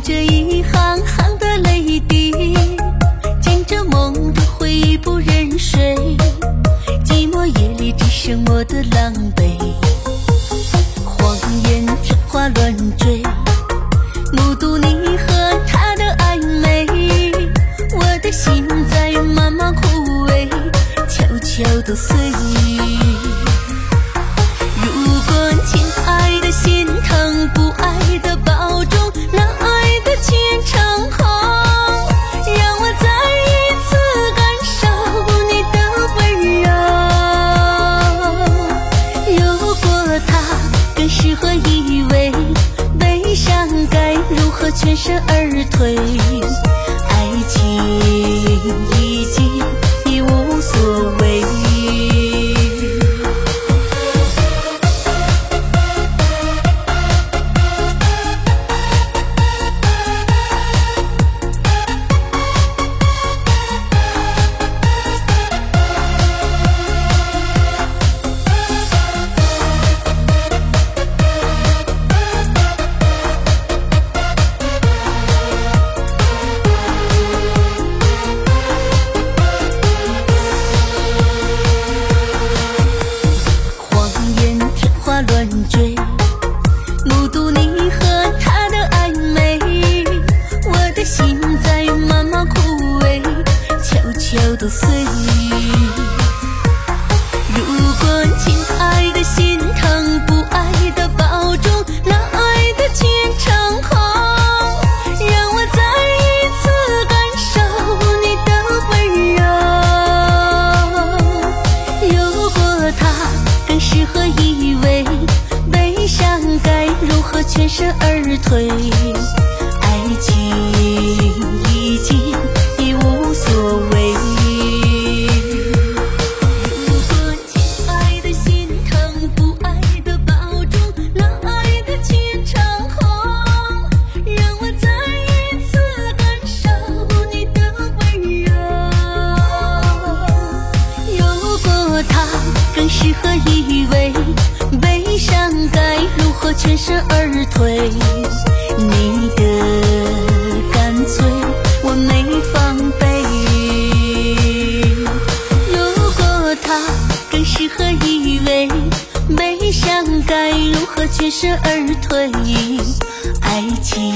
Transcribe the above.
着一行行的泪滴，见着梦的回忆不忍睡，寂寞夜里只剩我的狼狈，谎言天花乱坠，目睹你和他的暧昧，我的心在慢慢枯萎，悄悄地碎。如果亲爱的心疼，不爱的保重，那爱的虔诚后，让我再一次感受你的温柔。如果他更适合依偎，悲伤该如何全身而退？爱情已经已无所谓。乱坠，目睹你和他的暧昧，我的心在慢慢枯萎，悄悄地碎。如果亲爱的心疼，不爱的保重，那爱的虔诚后，让我再一次感受你的温柔。如果他更适合依偎，悲伤该如何全身而退？爱情已经已无所谓。如果亲爱的心疼，不爱的保重，那爱的虔诚后，让我再一次感受你的温柔。如果他更适合依偎，悲伤该如何全身而退？你的干脆我没防备。如果他更适合依偎，悲伤该如何全身而退？爱情